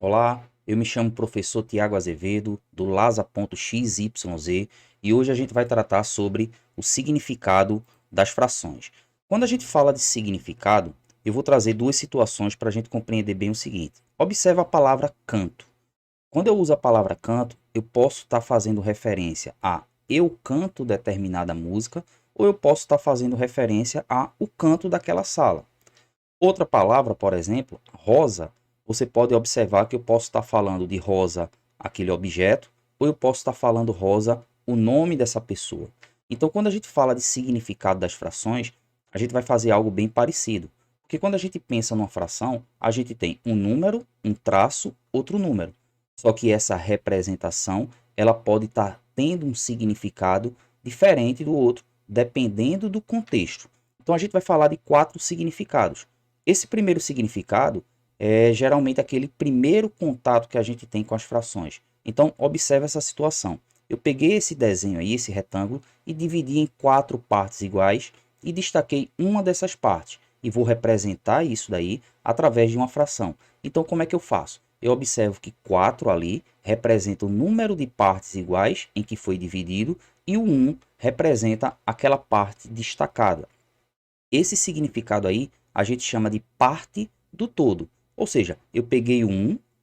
Olá, eu me chamo professor Tiago Azevedo, do Lasa.xyz, e hoje a gente vai tratar sobre o significado das frações. Quando a gente fala de significado, eu vou trazer duas situações para a gente compreender bem o seguinte. Observe a palavra canto. Quando eu uso a palavra canto, eu posso estar fazendo referência a eu canto determinada música, ou eu posso estar fazendo referência a o canto daquela sala. Outra palavra, por exemplo, rosa, você pode observar que eu posso estar falando de rosa, aquele objeto, ou eu posso estar falando rosa, o nome dessa pessoa. Então, quando a gente fala de significado das frações, a gente vai fazer algo bem parecido. Porque quando a gente pensa numa fração, a gente tem um número, um traço, outro número. Só que essa representação, ela pode estar tendo um significado diferente do outro, dependendo do contexto. Então, a gente vai falar de 4 significados. Esse primeiro significado é geralmente aquele primeiro contato que a gente tem com as frações. Então, observe essa situação. Eu peguei esse desenho aí, esse retângulo, e dividi em 4 partes iguais e destaquei uma dessas partes. E vou representar isso daí através de uma fração. Então, como é que eu faço? Eu observo que 4 ali representa o número de partes iguais em que foi dividido e o 1 representa aquela parte destacada. Esse significado aí a gente chama de parte do todo. Ou seja, eu peguei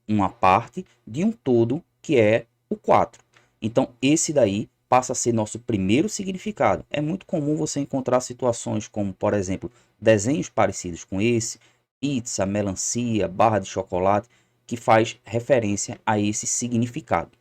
uma parte de um todo que é o 4. Então, esse daí passa a ser nosso primeiro significado. É muito comum você encontrar situações como, por exemplo, desenhos parecidos com esse, pizza, melancia, barra de chocolate, que faz referência a esse significado.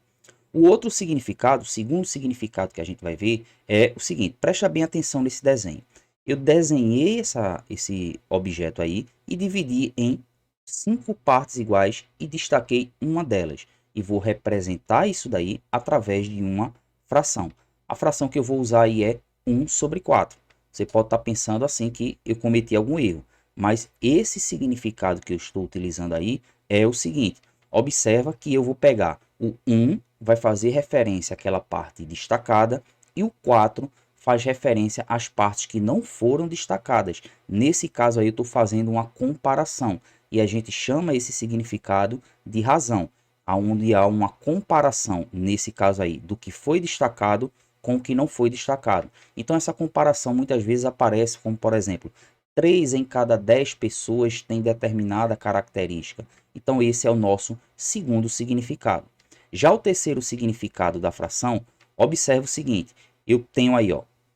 O outro significado, o segundo significado que a gente vai ver é o seguinte, presta bem atenção nesse desenho. Eu desenhei esse objeto aí e dividi em 5 partes iguais e destaquei uma delas. E vou representar isso daí através de uma fração. A fração que eu vou usar aí é 1/4. Você pode estar pensando assim que eu cometi algum erro. Mas esse significado que eu estou utilizando aí é o seguinte. Observa que eu vou pegar o 1, vai fazer referência àquela parte destacada, e o 4 faz referência às partes que não foram destacadas. Nesse caso aí eu estou fazendo uma comparação, e a gente chama esse significado de razão, onde há uma comparação, nesse caso aí, do que foi destacado com o que não foi destacado. Então essa comparação muitas vezes aparece como, por exemplo, 3 em cada 10 pessoas têm determinada característica. Então esse é o nosso segundo significado. Já o terceiro significado da fração, observe o seguinte, eu tenho aí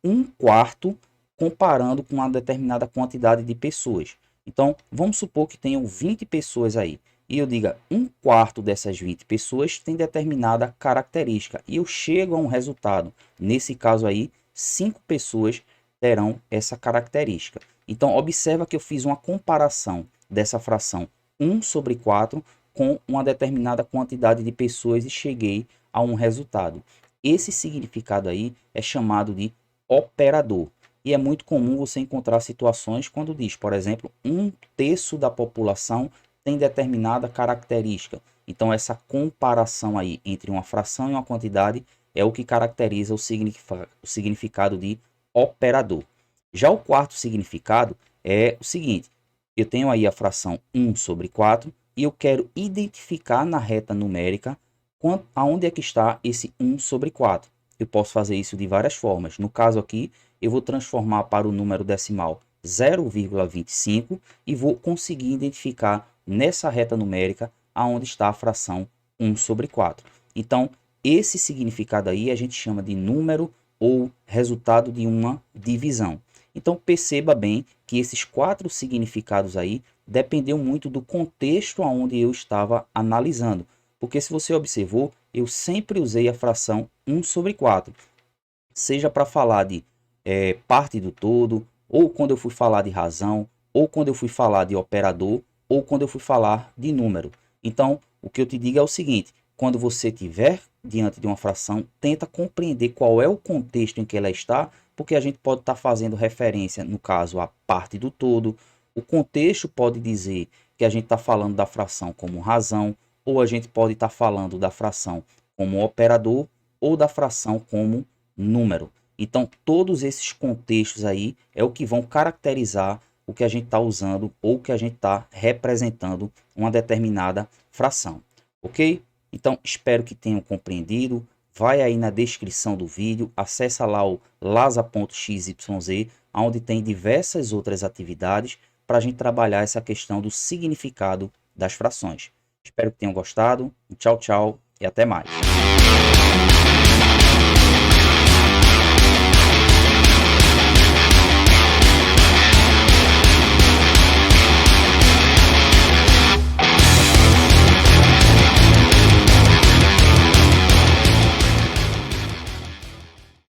1/4 comparando com uma determinada quantidade de pessoas. Então, vamos supor que tenham 20 pessoas aí. E eu diga 1/4 dessas 20 pessoas tem determinada característica. E eu chego a um resultado. Nesse caso aí, 5 pessoas terão essa característica. Então, observa que eu fiz uma comparação dessa fração 1/4 com uma determinada quantidade de pessoas e cheguei a um resultado. Esse significado aí é chamado de operador. E é muito comum você encontrar situações quando diz, por exemplo, 1/3 da população tem determinada característica. Então, essa comparação aí entre uma fração e uma quantidade é o que caracteriza o significado de operador. Já o quarto significado é o seguinte, eu tenho aí a fração 1/4 e eu quero identificar na reta numérica aonde é que está esse 1/4. Eu posso fazer isso de várias formas. No caso aqui, eu vou transformar para o número decimal 0,25 e vou conseguir identificar nessa reta numérica aonde está a fração 1/4. Então, esse significado aí a gente chama de número ou resultado de uma divisão. Então, perceba bem que esses 4 significados aí dependeu muito do contexto aonde eu estava analisando. Porque se você observou, eu sempre usei a fração 1/4. Seja para falar de parte do todo, ou quando eu fui falar de razão, ou quando eu fui falar de operador, ou quando eu fui falar de número. Então, o que eu te digo é o seguinte, quando você estiver diante de uma fração, tenta compreender qual é o contexto em que ela está, porque a gente pode estar fazendo referência, no caso, à parte do todo. O contexto pode dizer que a gente está falando da fração como razão, ou a gente pode estar falando da fração como operador, ou da fração como número. Então, todos esses contextos aí é o que vão caracterizar o que a gente está usando ou que a gente está representando uma determinada fração. ok? Então, espero que tenham compreendido. Vai aí na descrição do vídeo, acessa lá o lasa.xyz, onde tem diversas outras atividades para a gente trabalhar essa questão do significado das frações. Espero que tenham gostado. Tchau, tchau e até mais.